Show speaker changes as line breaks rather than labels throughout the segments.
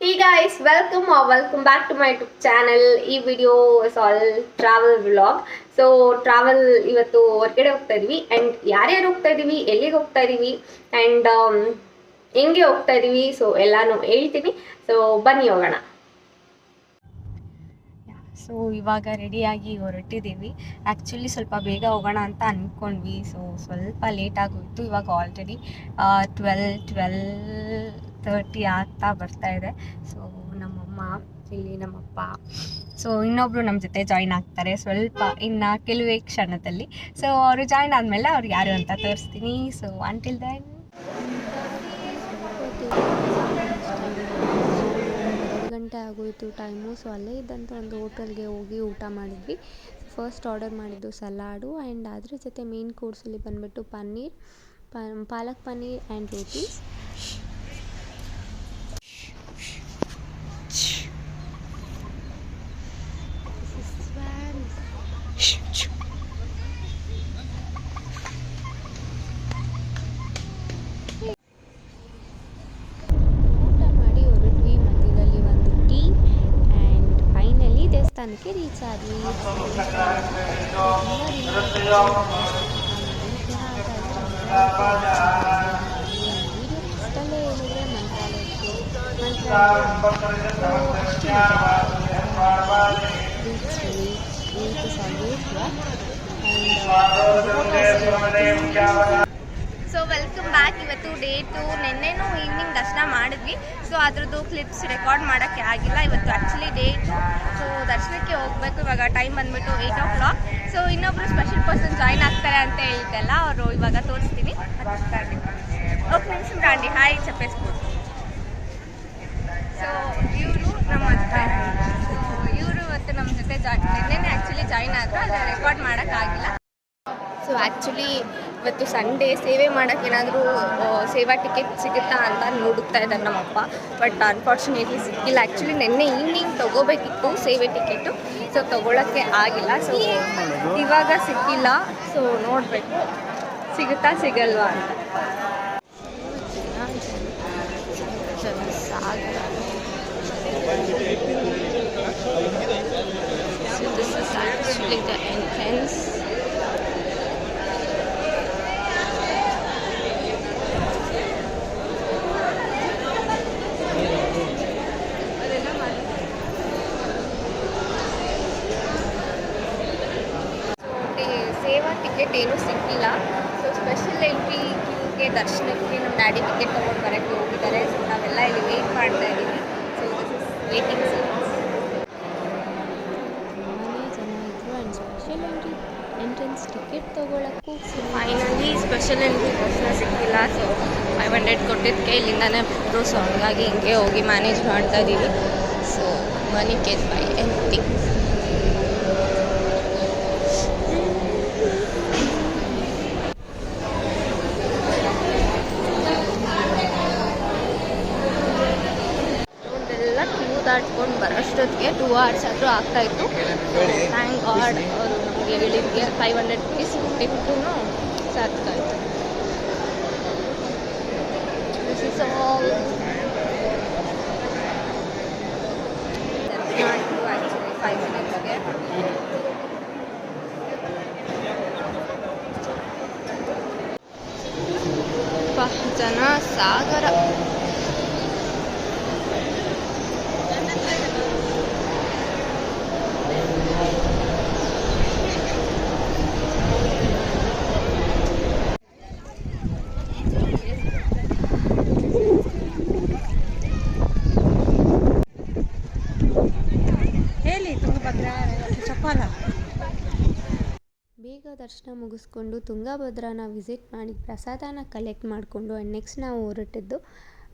Hey guys, welcome back to my YouTube channel. ಈ video is all travel vlog. So travel ಇವತ್ತು ಹೊರಗಡೆ ಹೋಗ್ತಾ ಇದೀವಿ ಆ್ಯಂಡ್ ಯಾರ್ಯಾರು ಹೋಗ್ತಾ ಇದೀವಿ, ಎಲ್ಲಿಗೆ ಹೋಗ್ತಾ ಇದೀವಿ ಆ್ಯಂಡ್ ಹೆಂಗೆ ಹೋಗ್ತಾ ಇದೀವಿ, ಸೊ ಎಲ್ಲಾನು ಹೇಳ್ತೀನಿ. ಸೊ ಬನ್ನಿ ಹೋಗೋಣ. ಸೊ ಇವಾಗ ರೆಡಿಯಾಗಿ ಹೊರಟಿದ್ದೀವಿ. ಆ್ಯಕ್ಚುಲಿ ಸ್ವಲ್ಪ ಬೇಗ ಹೋಗೋಣ ಅಂತ ಅಂದ್ಕೊಂಡ್ವಿ. ಸೊ ಸ್ವಲ್ಪ ಲೇಟ್ ಆಗೋಯಿತು. ಇವಾಗ ಆಲ್ರೆಡಿ 12:30 ಆಗ್ತಾ ಬರ್ತಾ ಇದೆ. ಸೊ ನಮ್ಮಮ್ಮ ಇಲ್ಲಿ ನಮ್ಮಪ್ಪ, ಸೊ ಇನ್ನೊಬ್ರು ನಮ್ಮ ಜೊತೆ ಜಾಯಿನ್ ಆಗ್ತಾರೆ ಸ್ವಲ್ಪ ಇನ್ನು ಕೆಲವೇ ಕ್ಷಣದಲ್ಲಿ. ಸೊ ಅವರು ಜಾಯಿನ್ ಆದಮೇಲೆ ಅವ್ರು ಯಾರು ಅಂತ ತೋರಿಸ್ತೀನಿ. ಸೊ ಅಂಟಿಲ್ ದೆನ್
ಗಂಟೆ ಆಗೋಯಿತು ಟೈಮು. ಸೊ ಅಲ್ಲೇ ಇದ್ದಂಥ ಒಂದು ಹೋಟೆಲ್ಗೆ ಹೋಗಿ ಊಟ ಮಾಡಿದ್ವಿ. ಫಸ್ಟ್ ಆರ್ಡರ್ ಮಾಡಿದ್ದು ಸಲಾಡು ಆ್ಯಂಡ್ ಅದ್ರ ಜೊತೆ ಮೇನ್ ಕೋರ್ಸಲ್ಲಿ ಬಂದುಬಿಟ್ಟು ಪಾಲಕ್ ಪನ್ನೀರ್ ಆ್ಯಂಡ್ ರೋಟೀಸ್. ದೇವಸ್ಥಾನಕ್ಕೆ ರೀಚ್ ಆದ್ವಿ. ಇಷ್ಟಲ್ಲೇ ಹೇಳಿದ್ರೆ ಮಂತ್ರಾಲಯಕ್ಕೆ
ಸೊ ವೆಲ್ಕಮ್ ಬ್ಯಾಕ್. ಇವತ್ತು ಡೇ 2. ನಿನ್ನೆನೂ ಈವ್ನಿಂಗ್ ದರ್ಶನ ಮಾಡಿದ್ವಿ. ಸೊ ಅದ್ರದ್ದು ಕ್ಲಿಪ್ಸ್ ರೆಕಾರ್ಡ್ ಮಾಡೋಕ್ಕೆ ಆಗಿಲ್ಲ. ಇವತ್ತು ಆ್ಯಕ್ಚುಲಿ ಡೇ 2. ಸೊ ದರ್ಶನಕ್ಕೆ ಹೋಗಬೇಕು. ಇವಾಗ ಟೈಮ್ ಬಂದುಬಿಟ್ಟು 8 o'clock. ಸೊ ಇನ್ನೊಬ್ಬರು ಸ್ಪೆಷಲ್ ಪರ್ಸನ್ ಜಾಯಿನ್ ಆಗ್ತಾರೆ ಅಂತ ಹೇಳಿದ್ದೆಲ್ಲ, ಅವರು ಇವಾಗ ತೋರಿಸ್ತೀನಿ. ಓಕೆ ನಿಮಿಷ ರಾಂಡಿ ಹಾಯ್ ಚಪ್ಪೇಸ್ಬೋದು. ಸೊ ಇವರು ನಮ್ಮ ಹಸ್ಬೆಂಡ್. ಸೊ ಇವರು ಇವತ್ತು ನಮ್ಮ ಜೊತೆ ನಿನ್ನೆನೇ ಆ್ಯಕ್ಚುಲಿ ಜಾಯಿನ್ ಆದರು, ಆದರೆ ರೆಕಾರ್ಡ್ ಮಾಡೋಕ್ಕಾಗಿಲ್ಲ. ಸೊ ಆ್ಯಕ್ಚುಲಿ ಇವತ್ತು ಸಂಡೇ ಸೇವೆ ಮಾಡೋಕ್ಕೆ ಏನಾದರೂ ಸೇವಾ ಟಿಕೆಟ್ ಸಿಗುತ್ತಾ ಅಂತ ನೋಡುತ್ತಾ ಇದ್ದಾರೆ ನಮ್ಮಪ್ಪ. ಬಟ್ ಅನ್ಫಾರ್ಚುನೇಟ್ಲಿ ಸಿಕ್ಕಿಲ್ಲ. ಆ್ಯಕ್ಚುಲಿ ನಿನ್ನೆ ಈವ್ನಿಂಗ್ ತೊಗೋಬೇಕಿತ್ತು ಸೇವೆ ಟಿಕೆಟು. ಸೊ ತೊಗೊಳಕ್ಕೆ ಆಗಿಲ್ಲ. ಸೊ ಇವಾಗ ಸಿಕ್ಕಿಲ್ಲ. ಸೊ ನೋಡಬೇಕು ಸಿಗುತ್ತಾ ಸಿಗಲ್ವಾ ಅಂತ. ಸಾಗರ. So this is actually the entrance. ಸೇವಾ ಟಿಕೆಟ್ ಏನೂ ಸಿಕ್ಕಿಲ್ಲ. ಸೊ ಸ್ಪೆಷಲ್ ಎಂಟ್ರಿ ಕ್ಯೂಗೆ ದರ್ಶನಕ್ಕೆ ನಮ್ಮ ಡ್ಯಾಡಿ ಟಿಕೆಟ್ ತೊಗೊಂಡು ಬರೋಕ್ಕೆ ಹೋಗಿದ್ದಾರೆ. ಸೊ ನಾವೆಲ್ಲ ಇಲ್ಲಿ ವೆಯ್ಟ್ ಮಾಡ್ತಾ ಇದ್ದೀವಿ. So this is waiting seats.
ತುಂಬಾ ಜನ ಇದ್ದರು ಆ್ಯಂಡ್ ಸ್ಪೆಷಲ್ ಎಂಟ್ರೆನ್ಸ್ ಟಿಕೆಟ್ ತೊಗೊಳಕ್ಕೂ
ಫೈನಲಿ ಸ್ಪೆಷಲ್ ಎಂಟ್ರಿ ದರ್ಶನ ಸಿಕ್ಕಿಲ್ಲ. ಸೊ 500 ಕೊಟ್ಟಿದ್ದಕ್ಕೆ ಇಲ್ಲಿಂದಾನೇ ಬಿಟ್ಟರು. ಸೊ ಹಂಗಾಗಿ ಹಿಂಗೆ ಹೋಗಿ ಮ್ಯಾನೇಜ್ ಮಾಡ್ತಾ ಇದ್ದೀವಿ. So money case by anything. ದಾಟ್ಕೊಂಡು ಬರೋಷ್ಟೊತ್ತಿಗೆ 2 hours ಆದರೂ ಆಗ್ತಾಯಿತ್ತು. ಥ್ಯಾಂಕ್ ಗಾಡ್ ಅವರು ನಮಗೆ ಹೇಳಿದ್ಗೆ 500 rupees ಕೊಟ್ಟಿದ್ದು ಸಾಕಾಯಿತು. This is all. ದರ್ಶನ ಆಯಿತು ಆ್ಯಕ್ಚುಲಿ 5 minutesಗೆ. ಜನ ಸಾಗರ.
ಬೇಗ ದರ್ಶನ ಮುಗಿಸ್ಕೊಂಡು ತುಂಗಭದ್ರಾನ ವಿಸಿಟ್ ಮಾಡಿ ಪ್ರಸಾದನ ಕಲೆಕ್ಟ್ ಮಾಡಿಕೊಂಡು ಆ್ಯಂಡ್ ನೆಕ್ಸ್ಟ್ ನಾವು ಹೊರಟಿದ್ದು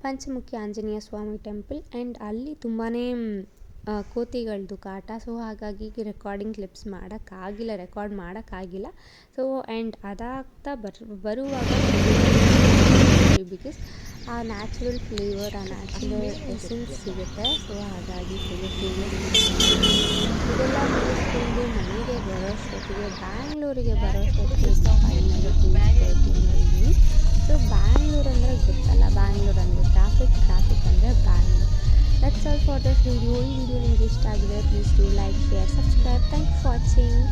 ಪಂಚಮುಖಿ ಆಂಜನೇಯ ಸ್ವಾಮಿ ಟೆಂಪಲ್. ಆ್ಯಂಡ್ ಅಲ್ಲಿ ತುಂಬಾ ಕೋತಿಗಳದ್ದು ಕಾಟ. ಸೊ ಹಾಗಾಗಿ ರೆಕಾರ್ಡ್ ಮಾಡೋಕ್ಕಾಗಿಲ್ಲ. ಸೊ ಆ್ಯಂಡ್ ಅದಾಗ್ತಾ ಬರುವಾಗ ಬಿಕಾಸ್ ಆ ನ್ಯಾಚುರಲ್ ಫ್ಲೇವರ್, ಆ ನ್ಯಾಚುರಲ್ ಎಸೆನ್ಸ್ ಸಿಗುತ್ತೆ. ಸೊ ಹಾಗಾಗಿ ಇದೆಲ್ಲ ಮುಗಿಸ್ಕೊಂಡು ಮನೆಗೆ ಬರೋಷ್ಟೊತ್ತಿಗೆ ಬ್ಯಾಂಗ್ಳೂರಿಗೆ ಬರೋಷ್ಟೊತ್ತಿಗೆ ಫೈನಲಿ 2:30. ಸೊ ಬ್ಯಾಂಗ್ಳೂರು ಅಂದರೆ ಗೊತ್ತಲ್ಲ, ಬ್ಯಾಂಗ್ಳೂರು ಅಂದರೆ ಟ್ರಾಫಿಕ್ ಅಂದರೆ Bangalore. That's all for this video. ಈ ವಿಡಿಯೋ ನಿಮಗೆ ಇಷ್ಟ ಆಗಿದ್ರೆ please do like, share, subscribe. Thank you for watching.